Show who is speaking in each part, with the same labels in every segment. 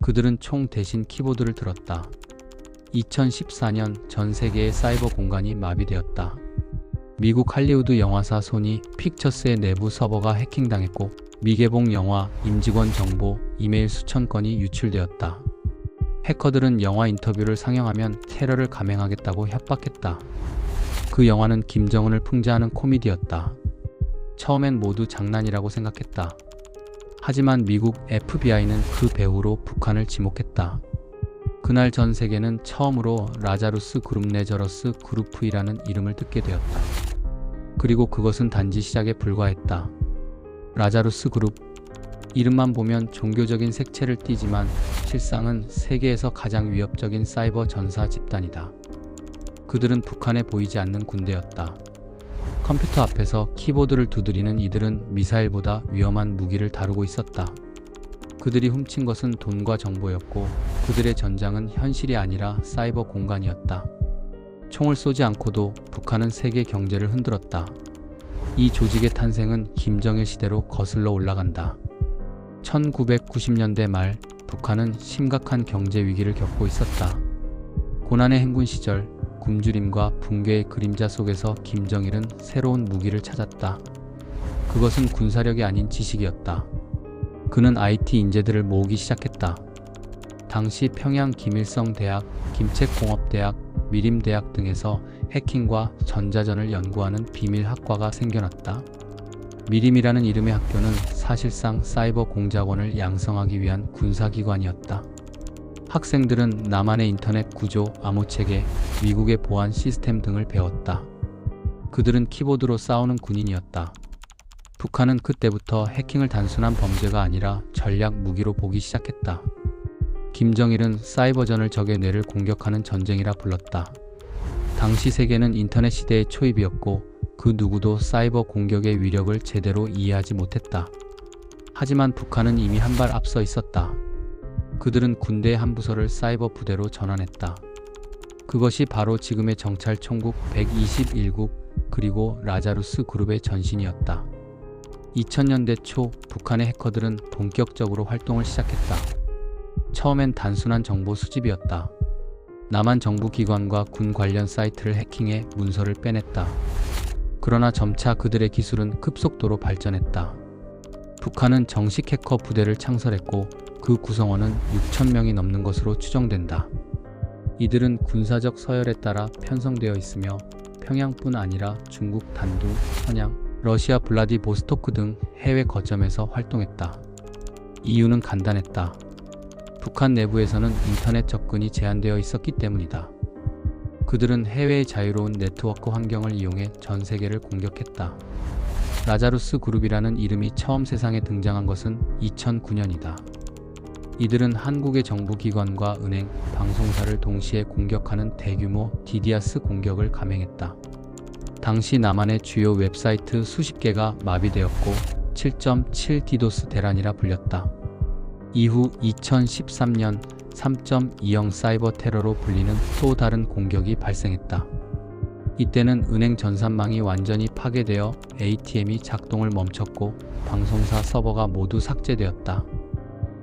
Speaker 1: 그들은 총 대신 키보드를 들었다. 2014년 전 세계의 사이버 공간이 마비되었다. 미국 할리우드 영화사 소니 픽처스의 내부 서버가 해킹당했고 미개봉 영화 임직원 정보, 이메일 수천 건이 유출되었다. 해커들은 영화 인터뷰를 상영하면 테러를 감행하겠다고 협박했다. 그 영화는 김정은을 풍자하는 코미디였다. 처음엔 모두 장난이라고 생각했다. 하지만 미국 FBI는 그 배후로 북한을 지목했다. 그날 전 세계는 처음으로 라자루스 그룹 레저러스 그루프이라는 이름을 듣게 되었다. 그리고 그것은 단지 시작에 불과했다. 라자루스 그룹, 이름만 보면 종교적인 색채를 띠지만 실상은 세계에서 가장 위협적인 사이버 전사 집단이다. 그들은 북한에 보이지 않는 군대였다. 컴퓨터 앞에서 키보드를 두드리는 이들은 미사일보다 위험한 무기를 다루고 있었다. 그들이 훔친 것은 돈과 정보였고 그들의 전장은 현실이 아니라 사이버 공간이었다. 총을 쏘지 않고도 북한은 세계 경제를 흔들었다. 이 조직의 탄생은 김정일 시대로 거슬러 올라간다. 1990년대 말 북한은 심각한 경제 위기를 겪고 있었다. 고난의 행군 시절 굶주림과 붕괴의 그림자 속에서 김정일은 새로운 무기를 찾았다. 그것은 군사력이 아닌 지식이었다. 그는 IT 인재들을 모으기 시작했다. 당시 평양 김일성 대학, 김책공업대학, 미림대학 등에서 해킹과 전자전을 연구하는 비밀 학과가 생겨났다. 미림이라는 이름의 학교는 사실상 사이버 공작원을 양성하기 위한 군사기관이었다. 학생들은 남한의 인터넷 구조, 암호체계, 미국의 보안 시스템 등을 배웠다. 그들은 키보드로 싸우는 군인이었다. 북한은 그때부터 해킹을 단순한 범죄가 아니라 전략 무기로 보기 시작했다. 김정일은 사이버전을 적의 뇌를 공격하는 전쟁이라 불렀다. 당시 세계는 인터넷 시대의 초입이었고 그 누구도 사이버 공격의 위력을 제대로 이해하지 못했다. 하지만 북한은 이미 한 발 앞서 있었다. 그들은 군대의 한 부서를 사이버 부대로 전환했다. 그것이 바로 지금의 정찰 총국 121국 그리고 라자루스 그룹의 전신이었다. 2000년대 초 북한의 해커들은 본격적으로 활동을 시작했다. 처음엔 단순한 정보 수집이었다. 남한 정부 기관과 군 관련 사이트를 해킹해 문서를 빼냈다. 그러나 점차 그들의 기술은 급속도로 발전했다. 북한은 정식 해커 부대를 창설했고 그 구성원은 6,000명이 넘는 것으로 추정된다. 이들은 군사적 서열에 따라 편성되어 있으며 평양뿐 아니라 중국 단둥, 선양, 러시아 블라디보스토크 등 해외 거점에서 활동했다. 이유는 간단했다. 북한 내부에서는 인터넷 접근이 제한되어 있었기 때문이다. 그들은 해외의 자유로운 네트워크 환경을 이용해 전 세계를 공격했다. 라자루스 그룹이라는 이름이 처음 세상에 등장한 것은 2009년이다. 이들은 한국의 정부기관과 은행, 방송사를 동시에 공격하는 대규모 DDoS 공격을 감행했다. 당시 남한의 주요 웹사이트 수십 개가 마비되었고 7.7 디도스 대란이라 불렸다. 이후 2013년 3.20 사이버 테러로 불리는 또 다른 공격이 발생했다. 이때는 은행 전산망이 완전히 파괴되어 ATM이 작동을 멈췄고 방송사 서버가 모두 삭제되었다.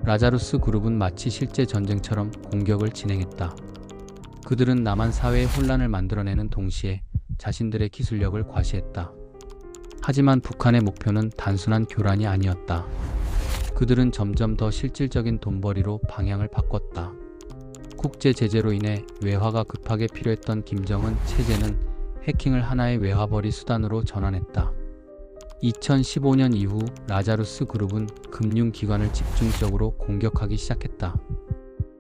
Speaker 1: 라자루스 그룹은 마치 실제 전쟁처럼 공격을 진행했다. 그들은 남한 사회의 혼란을 만들어내는 동시에 자신들의 기술력을 과시했다. 하지만 북한의 목표는 단순한 교란이 아니었다. 그들은 점점 더 실질적인 돈벌이로 방향을 바꿨다. 국제 제재로 인해 외화가 급하게 필요했던 김정은 체제는 해킹을 하나의 외화벌이 수단으로 전환했다. 2015년 이후 라자루스 그룹은 금융기관을 집중적으로 공격하기 시작했다.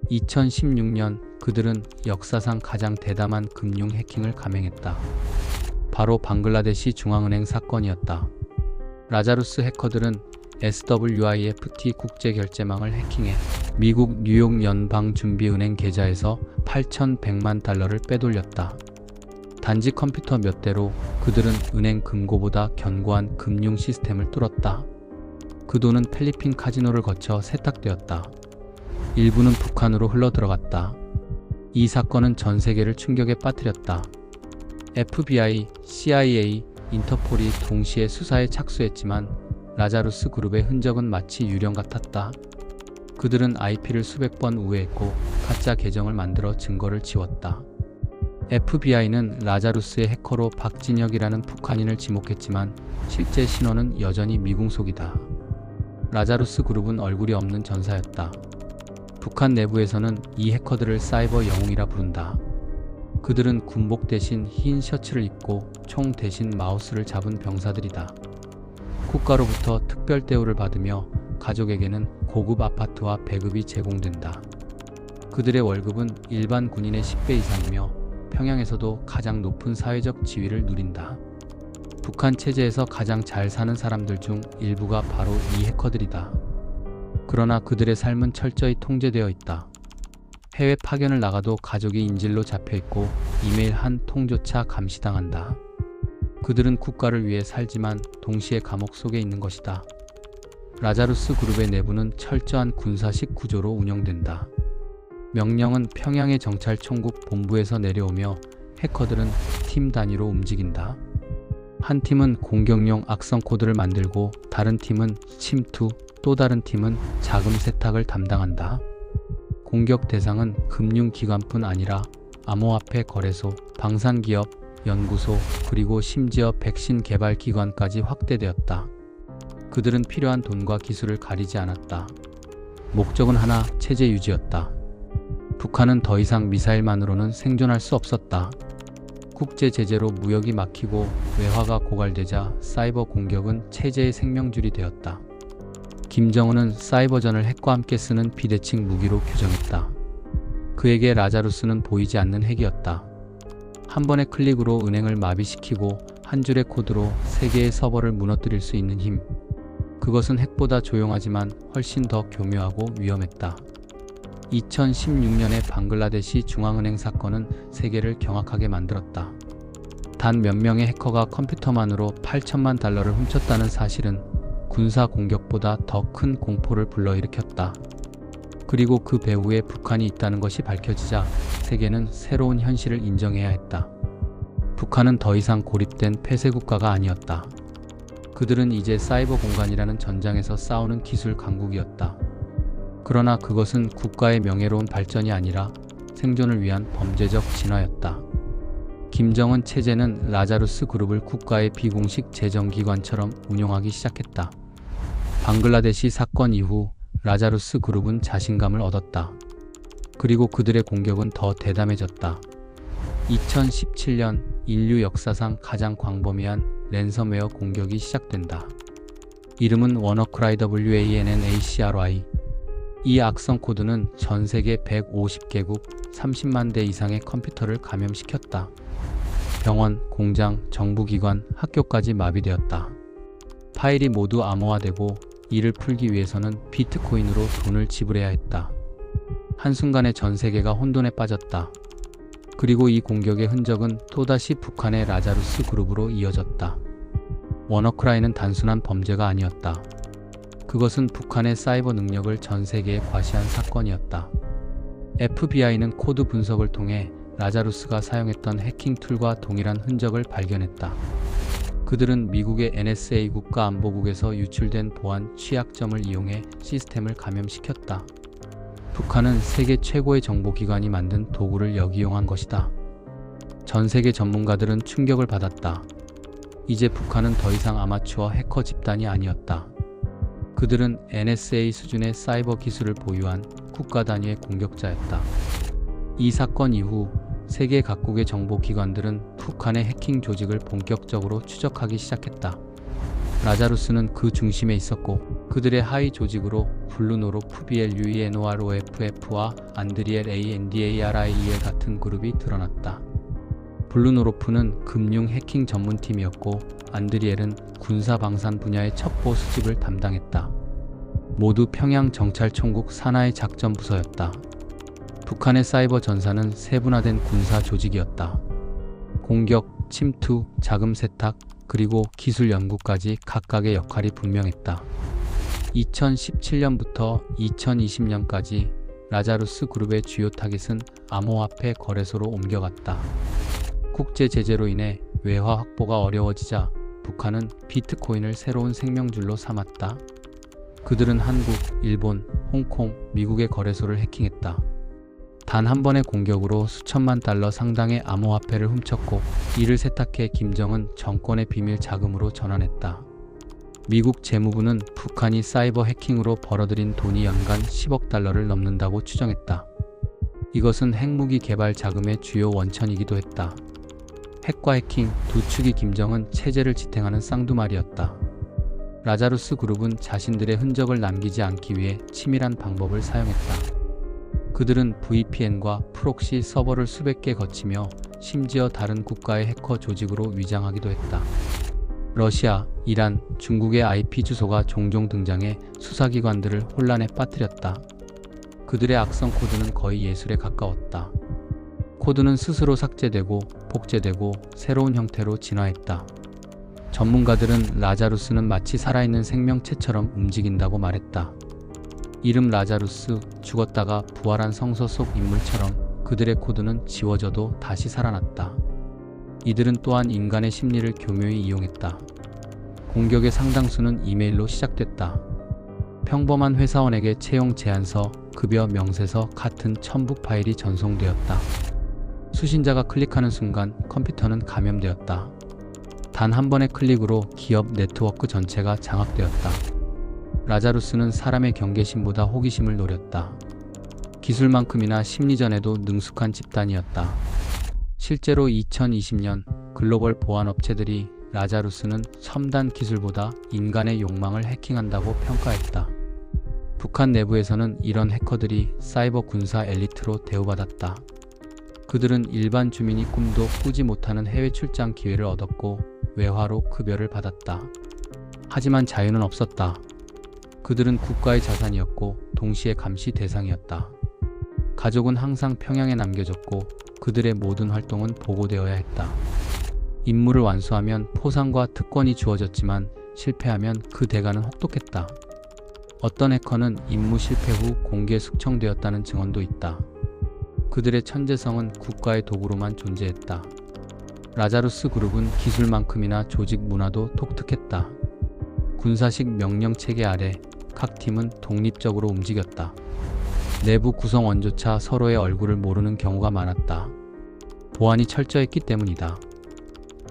Speaker 1: 2016년 그들은 역사상 가장 대담한 금융 해킹을 감행했다. 바로 방글라데시 중앙은행 사건이었다. 라자루스 해커들은 SWIFT 국제결제망을 해킹해 미국 뉴욕 연방준비은행 계좌에서 8,100만 달러를 빼돌렸다. 단지 컴퓨터 몇 대로 그들은 은행 금고보다 견고한 금융 시스템을 뚫었다. 그 돈은 필리핀 카지노를 거쳐 세탁되었다. 일부는 북한으로 흘러들어갔다. 이 사건은 전 세계를 충격에 빠뜨렸다. FBI, CIA, 인터폴이 동시에 수사에 착수했지만 라자루스 그룹의 흔적은 마치 유령 같았다. 그들은 IP를 수백 번 우회했고 가짜 계정을 만들어 증거를 지웠다. FBI는 라자루스의 해커로 박진혁이라는 북한인을 지목했지만 실제 신원은 여전히 미궁속이다. 라자루스 그룹은 얼굴이 없는 전사였다. 북한 내부에서는 이 해커들을 사이버 영웅이라 부른다. 그들은 군복 대신 흰 셔츠를 입고 총 대신 마우스를 잡은 병사들이다. 국가로부터 특별 대우를 받으며 가족에게는 고급 아파트와 배급이 제공된다. 그들의 월급은 일반 군인의 10배 이상이며 평양에서도 가장 높은 사회적 지위를 누린다. 북한 체제에서 가장 잘 사는 사람들 중 일부가 바로 이 해커들이다. 그러나 그들의 삶은 철저히 통제되어 있다. 해외 파견을 나가도 가족이 인질로 잡혀있고 이메일 한 통조차 감시당한다. 그들은 국가를 위해 살지만 동시에 감옥 속에 있는 것이다. 라자루스 그룹의 내부는 철저한 군사식 구조로 운영된다. 명령은 평양의 정찰총국 본부에서 내려오며 해커들은 팀 단위로 움직인다. 한 팀은 공격용 악성 코드를 만들고 다른 팀은 침투, 또 다른 팀은 자금 세탁을 담당한다. 공격 대상은 금융기관뿐 아니라 암호화폐 거래소, 방산기업, 연구소, 그리고 심지어 백신 개발 기관까지 확대되었다. 그들은 필요한 돈과 기술을 가리지 않았다. 목적은 하나, 체제 유지였다. 북한은 더 이상 미사일만으로는 생존할 수 없었다. 국제 제재로 무역이 막히고 외화가 고갈되자 사이버 공격은 체제의 생명줄이 되었다. 김정은은 사이버전을 핵과 함께 쓰는 비대칭 무기로 규정했다. 그에게 라자루스는 보이지 않는 핵이었다. 한 번의 클릭으로 은행을 마비시키고 한 줄의 코드로 세계의 서버를 무너뜨릴 수 있는 힘. 그것은 핵보다 조용하지만 훨씬 더 교묘하고 위험했다. 2016년의 방글라데시 중앙은행 사건은 세계를 경악하게 만들었다. 단 몇 명의 해커가 컴퓨터만으로 8천만 달러를 훔쳤다는 사실은 군사 공격보다 더 큰 공포를 불러일으켰다. 그리고 그 배후에 북한이 있다는 것이 밝혀지자 세계는 새로운 현실을 인정해야 했다. 북한은 더 이상 고립된 폐쇄 국가가 아니었다. 그들은 이제 사이버 공간이라는 전장에서 싸우는 기술 강국이었다. 그러나 그것은 국가의 명예로운 발전이 아니라 생존을 위한 범죄적 진화였다. 김정은 체제는 라자루스 그룹을 국가의 비공식 재정기관처럼 운용하기 시작했다. 방글라데시 사건 이후 라자루스 그룹은 자신감을 얻었다. 그리고 그들의 공격은 더 대담해졌다. 2017년 인류 역사상 가장 광범위한 랜섬웨어 공격이 시작된다. 이름은 워너크라이 WANNACRY. 이 악성 코드는 전 세계 150개국 30만 대 이상의 컴퓨터를 감염시켰다. 병원, 공장, 정부기관, 학교까지 마비되었다. 파일이 모두 암호화되고 이를 풀기 위해서는 비트코인으로 돈을 지불해야 했다. 한순간에 전 세계가 혼돈에 빠졌다. 그리고 이 공격의 흔적은 또다시 북한의 라자루스 그룹으로 이어졌다. 워너크라이는 단순한 범죄가 아니었다. 그것은 북한의 사이버 능력을 전 세계에 과시한 사건이었다. FBI는 코드 분석을 통해 라자루스가 사용했던 해킹 툴과 동일한 흔적을 발견했다. 그들은 미국의 NSA 국가안보국에서 유출된 보안 취약점을 이용해 시스템을 감염시켰다. 북한은 세계 최고의 정보기관이 만든 도구를 역이용한 것이다. 전 세계 전문가들은 충격을 받았다. 이제 북한은 더 이상 아마추어 해커 집단이 아니었다. 그들은 NSA 수준의 사이버 기술을 보유한 국가 단위의 공격자였다. 이 사건 이후 세계 각국의 정보기관들은 북한의 해킹 조직을 본격적으로 추적하기 시작했다. 라자루스는 그 중심에 있었고 그들의 하위 조직으로 블루노로프 BLUENOROFF와 안드리엘 ANDARIEL 같은 그룹이 드러났다. 블루노로프는 금융 해킹 전문팀이었고 안드리엘은 군사 방산 분야의 첩보 수집을 담당했다. 모두 평양 정찰총국 산하의 작전 부서였다. 북한의 사이버 전사는 세분화된 군사 조직이었다. 공격, 침투, 자금 세탁, 그리고 기술 연구까지 각각의 역할이 분명했다. 2017년부터 2020년까지 라자루스 그룹의 주요 타깃은 암호화폐 거래소로 옮겨갔다. 국제 제재로 인해 외화 확보가 어려워지자 북한은 비트코인을 새로운 생명줄로 삼았다. 그들은 한국, 일본, 홍콩, 미국의 거래소를 해킹했다. 단 한 번의 공격으로 수천만 달러 상당의 암호화폐를 훔쳤고 이를 세탁해 김정은 정권의 비밀 자금으로 전환했다. 미국 재무부는 북한이 사이버 해킹으로 벌어들인 돈이 연간 10억 달러를 넘는다고 추정했다. 이것은 핵무기 개발 자금의 주요 원천이기도 했다. 핵과 해킹 두 축이 김정은 체제를 지탱하는 쌍두마리였다. 라자루스 그룹은 자신들의 흔적을 남기지 않기 위해 치밀한 방법을 사용했다. 그들은 VPN과 프록시 서버를 수백 개 거치며 심지어 다른 국가의 해커 조직으로 위장하기도 했다. 러시아, 이란, 중국의 IP 주소가 종종 등장해 수사기관들을 혼란에 빠뜨렸다. 그들의 악성 코드는 거의 예술에 가까웠다. 코드는 스스로 삭제되고 복제되고 새로운 형태로 진화했다. 전문가들은 라자루스는 마치 살아있는 생명체처럼 움직인다고 말했다. 이름 라자루스, 죽었다가 부활한 성서 속 인물처럼 그들의 코드는 지워져도 다시 살아났다. 이들은 또한 인간의 심리를 교묘히 이용했다. 공격의 상당수는 이메일로 시작됐다. 평범한 회사원에게 채용 제안서, 급여 명세서 같은 첨부 파일이 전송되었다. 수신자가 클릭하는 순간 컴퓨터는 감염되었다. 단 한 번의 클릭으로 기업 네트워크 전체가 장악되었다. 라자루스는 사람의 경계심보다 호기심을 노렸다. 기술만큼이나 심리전에도 능숙한 집단이었다. 실제로 2020년 글로벌 보안업체들이 라자루스는 첨단 기술보다 인간의 욕망을 해킹한다고 평가했다. 북한 내부에서는 이런 해커들이 사이버 군사 엘리트로 대우받았다. 그들은 일반 주민이 꿈도 꾸지 못하는 해외 출장 기회를 얻었고 외화로 급여를 받았다. 하지만 자유는 없었다. 그들은 국가의 자산이었고 동시에 감시 대상이었다. 가족은 항상 평양에 남겨졌고 그들의 모든 활동은 보고되어야 했다. 임무를 완수하면 포상과 특권이 주어졌지만 실패하면 그 대가는 혹독했다. 어떤 해커는 임무 실패 후 공개 숙청되었다는 증언도 있다. 그들의 천재성은 국가의 도구로만 존재했다. 라자루스 그룹은 기술만큼이나 조직 문화도 독특했다. 군사식 명령 체계 아래 각 팀은 독립적으로 움직였다. 내부 구성원조차 서로의 얼굴을 모르는 경우가 많았다. 보안이 철저했기 때문이다.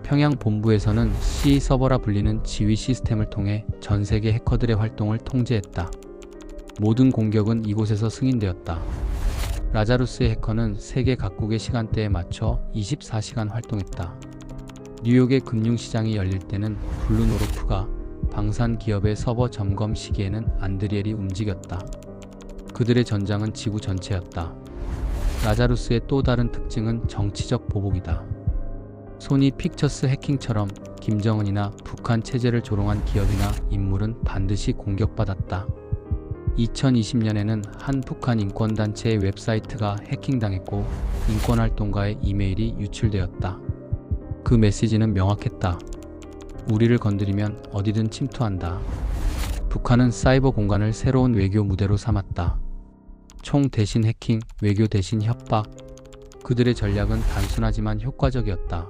Speaker 1: 평양 본부에서는 C 서버라 불리는 지휘 시스템을 통해 전 세계 해커들의 활동을 통제했다. 모든 공격은 이곳에서 승인되었다. 라자루스의 해커는 세계 각국의 시간대에 맞춰 24시간 활동했다. 뉴욕의 금융시장이 열릴 때는 블루노르프가, 방산 기업의 서버 점검 시기에는 안드리엘이 움직였다. 그들의 전장은 지구 전체였다. 라자루스의 또 다른 특징은 정치적 보복이다. 소니 픽처스 해킹처럼 김정은이나 북한 체제를 조롱한 기업이나 인물은 반드시 공격받았다. 2020년에는 한 북한 인권단체의 웹사이트가 해킹당했고 인권활동가의 이메일이 유출되었다. 그 메시지는 명확했다. 우리를 건드리면 어디든 침투한다. 북한은 사이버 공간을 새로운 외교 무대로 삼았다. 총 대신 해킹, 외교 대신 협박. 그들의 전략은 단순하지만 효과적이었다.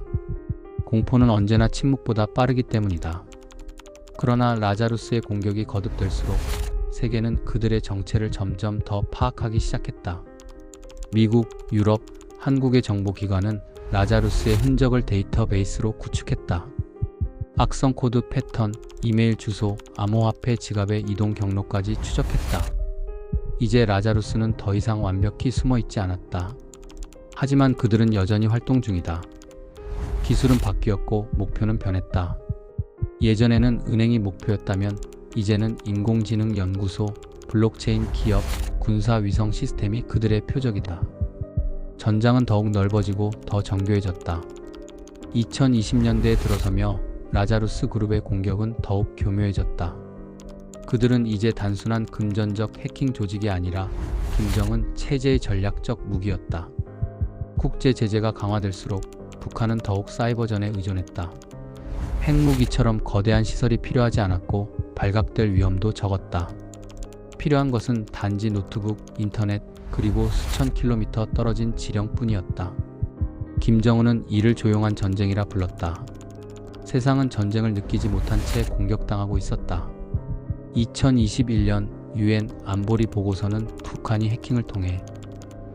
Speaker 1: 공포는 언제나 침묵보다 빠르기 때문이다. 그러나 라자루스의 공격이 거듭될수록 세계는 그들의 정체를 점점 더 파악하기 시작했다. 미국, 유럽, 한국의 정보기관은 라자루스의 흔적을 데이터베이스로 구축했다. 악성 코드 패턴, 이메일 주소, 암호화폐 지갑의 이동 경로까지 추적했다. 이제 라자루스는 더 이상 완벽히 숨어있지 않았다. 하지만 그들은 여전히 활동 중이다. 기술은 바뀌었고 목표는 변했다. 예전에는 은행이 목표였다면 이제는 인공지능 연구소, 블록체인 기업, 군사 위성 시스템이 그들의 표적이다. 전장은 더욱 넓어지고 더 정교해졌다. 2020년대에 들어서며 라자루스 그룹의 공격은 더욱 교묘해졌다. 그들은 이제 단순한 금전적 해킹 조직이 아니라 김정은 체제의 전략적 무기였다. 국제 제재가 강화될수록 북한은 더욱 사이버전에 의존했다. 핵무기처럼 거대한 시설이 필요하지 않았고 발각될 위험도 적었다. 필요한 것은 단지 노트북, 인터넷, 그리고 수천 킬로미터 떨어진 지령뿐이었다. 김정은은 이를 조용한 전쟁이라 불렀다. 세상은 전쟁을 느끼지 못한 채 공격당하고 있었다. 2021년 UN 안보리 보고서는 북한이 해킹을 통해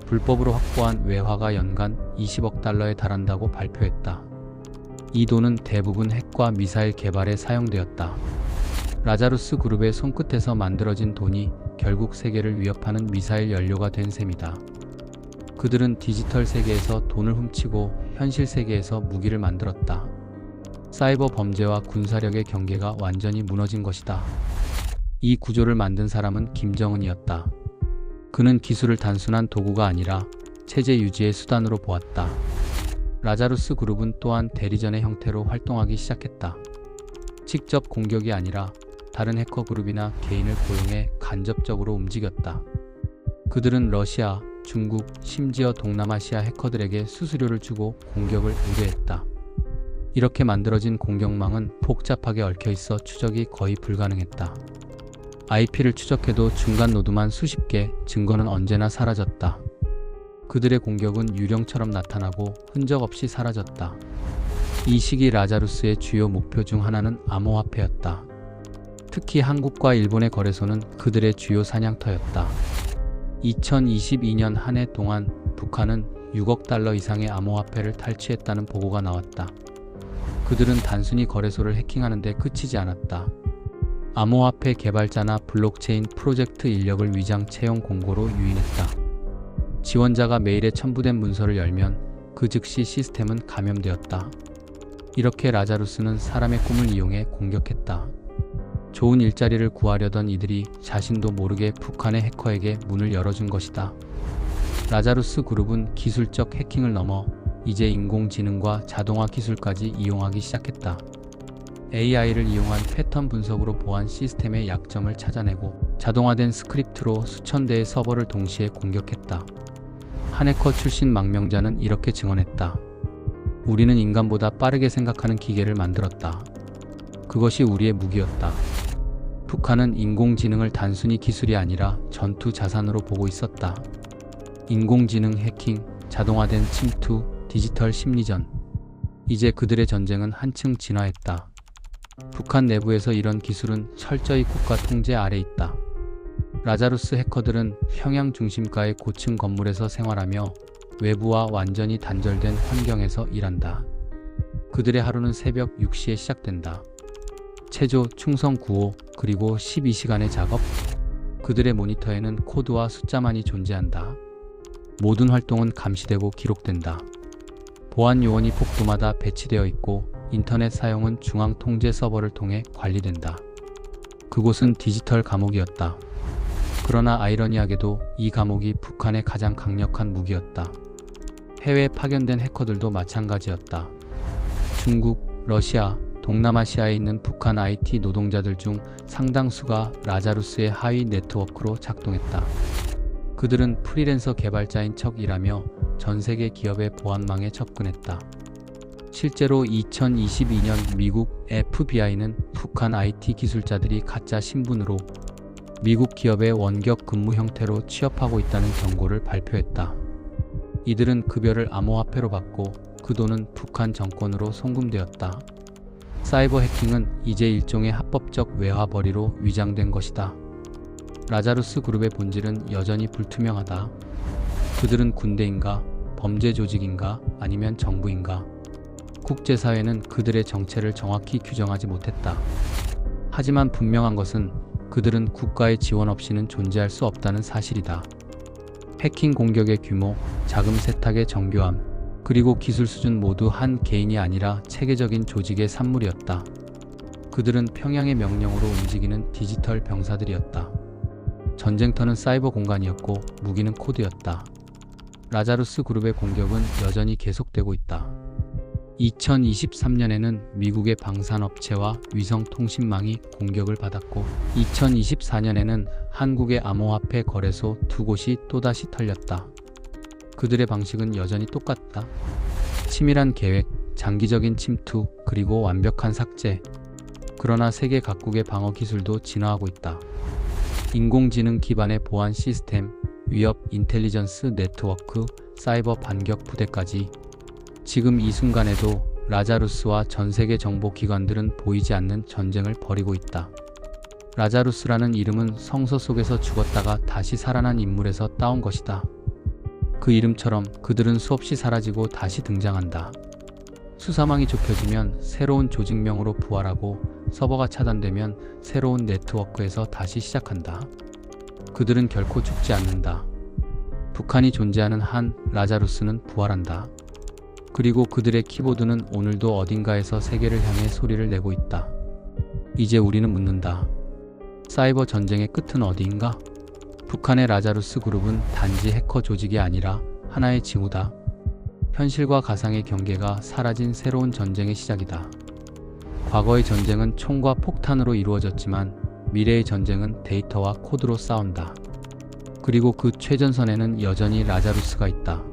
Speaker 1: 불법으로 확보한 외화가 연간 20억 달러에 달한다고 발표했다. 이 돈은 대부분 핵과 미사일 개발에 사용되었다. 라자루스 그룹의 손끝에서 만들어진 돈이 결국 세계를 위협하는 미사일 연료가 된 셈이다. 그들은 디지털 세계에서 돈을 훔치고 현실 세계에서 무기를 만들었다. 사이버 범죄와 군사력의 경계가 완전히 무너진 것이다. 이 구조를 만든 사람은 김정은이었다. 그는 기술을 단순한 도구가 아니라 체제 유지의 수단으로 보았다. 라자루스 그룹은 또한 대리전의 형태로 활동하기 시작했다. 직접 공격이 아니라 다른 해커 그룹이나 개인을 고용해 간접적으로 움직였다. 그들은 러시아, 중국, 심지어 동남아시아 해커들에게 수수료를 주고 공격을 의뢰했다. 이렇게 만들어진 공격망은 복잡하게 얽혀있어 추적이 거의 불가능했다. IP를 추적해도 중간 노드만 수십 개, 증거는 언제나 사라졌다. 그들의 공격은 유령처럼 나타나고 흔적 없이 사라졌다. 이 시기 라자루스의 주요 목표 중 하나는 암호화폐였다. 특히 한국과 일본의 거래소는 그들의 주요 사냥터였다. 2022년 한 해 동안 북한은 6억 달러 이상의 암호화폐를 탈취했다는 보고가 나왔다. 그들은 단순히 거래소를 해킹하는 데 그치지 않았다. 암호화폐 개발자나 블록체인 프로젝트 인력을 위장 채용 공고로 유인했다. 지원자가 메일에 첨부된 문서를 열면 그 즉시 시스템은 감염되었다. 이렇게 라자루스는 사람의 꿈을 이용해 공격했다. 좋은 일자리를 구하려던 이들이 자신도 모르게 북한의 해커에게 문을 열어준 것이다. 라자루스 그룹은 기술적 해킹을 넘어 이제 인공지능과 자동화 기술까지 이용하기 시작했다. AI를 이용한 패턴 분석으로 보안 시스템의 약점을 찾아내고 자동화된 스크립트로 수천 대의 서버를 동시에 공격했다. 한 해커 출신 망명자는 이렇게 증언했다. 우리는 인간보다 빠르게 생각하는 기계를 만들었다. 그것이 우리의 무기였다. 북한은 인공지능을 단순히 기술이 아니라 전투 자산으로 보고 있었다. 인공지능 해킹, 자동화된 침투, 디지털 심리전. 이제 그들의 전쟁은 한층 진화했다. 북한 내부에서 이런 기술은 철저히 국가 통제 아래 있다. 라자루스 해커들은 평양 중심가의 고층 건물에서 생활하며 외부와 완전히 단절된 환경에서 일한다. 그들의 하루는 새벽 6시에 시작된다. 체조, 충성 구호, 그리고 12시간의 작업. 그들의 모니터에는 코드와 숫자만이 존재한다. 모든 활동은 감시되고 기록된다. 보안 요원이 복도마다 배치되어 있고 인터넷 사용은 중앙 통제 서버를 통해 관리된다. 그곳은 디지털 감옥이었다. 그러나 아이러니하게도 이 감옥이 북한의 가장 강력한 무기였다. 해외에 파견된 해커들도 마찬가지였다. 중국, 러시아, 동남아시아에 있는 북한 IT 노동자들 중 상당수가 라자루스의 하위 네트워크로 작동했다. 그들은 프리랜서 개발자인 척 일하며 전 세계 기업의 보안망에 접근했다. 실제로 2022년 미국 FBI는 북한 IT 기술자들이 가짜 신분으로 미국 기업의 원격 근무 형태로 취업하고 있다는 경고를 발표했다. 이들은 급여를 암호화폐로 받고 그 돈은 북한 정권으로 송금되었다. 사이버 해킹은 이제 일종의 합법적 외화벌이로 위장된 것이다. 라자루스 그룹의 본질은 여전히 불투명하다. 그들은 군대인가, 범죄 조직인가, 아니면 정부인가? 국제사회는 그들의 정체를 정확히 규정하지 못했다. 하지만 분명한 것은 그들은 국가의 지원 없이는 존재할 수 없다는 사실이다. 해킹 공격의 규모, 자금 세탁의 정교함, 그리고 기술 수준 모두 한 개인이 아니라 체계적인 조직의 산물이었다. 그들은 평양의 명령으로 움직이는 디지털 병사들이었다. 전쟁터는 사이버 공간이었고 무기는 코드였다. 라자루스 그룹의 공격은 여전히 계속되고 있다. 2023년에는 미국의 방산업체와 위성통신망이 공격을 받았고 2024년에는 한국의 암호화폐 거래소 2곳이 또다시 털렸다. 그들의 방식은 여전히 똑같다. 치밀한 계획, 장기적인 침투, 그리고 완벽한 삭제. 그러나 세계 각국의 방어 기술도 진화하고 있다. 인공지능 기반의 보안 시스템, 위협 인텔리전스 네트워크, 사이버 반격 부대까지. 지금 이 순간에도 라자루스와 전 세계 정보 기관들은 보이지 않는 전쟁을 벌이고 있다. 라자루스라는 이름은 성서 속에서 죽었다가 다시 살아난 인물에서 따온 것이다. 그 이름처럼 그들은 수없이 사라지고 다시 등장한다. 수사망이 좁혀지면 새로운 조직명으로 부활하고 서버가 차단되면 새로운 네트워크에서 다시 시작한다. 그들은 결코 죽지 않는다. 북한이 존재하는 한 라자루스는 부활한다. 그리고 그들의 키보드는 오늘도 어딘가에서 세계를 향해 소리를 내고 있다. 이제 우리는 묻는다. 사이버 전쟁의 끝은 어디인가? 북한의 라자루스 그룹은 단지 해커 조직이 아니라 하나의 징후다. 현실과 가상의 경계가 사라진 새로운 전쟁의 시작이다. 과거의 전쟁은 총과 폭탄으로 이루어졌지만 미래의 전쟁은 데이터와 코드로 싸운다. 그리고 그 최전선에는 여전히 라자루스가 있다.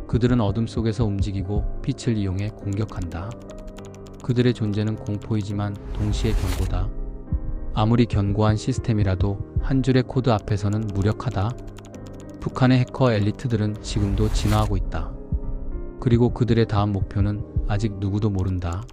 Speaker 1: 그들은 어둠 속에서 움직이고 빛을 이용해 공격한다. 그들의 존재는 공포이지만 동시에 경고다. 아무리 견고한 시스템이라도 한 줄의 코드 앞에서는 무력하다. 북한의 해커 엘리트들은 지금도 진화하고 있다. 그리고 그들의 다음 목표는 아직 누구도 모른다.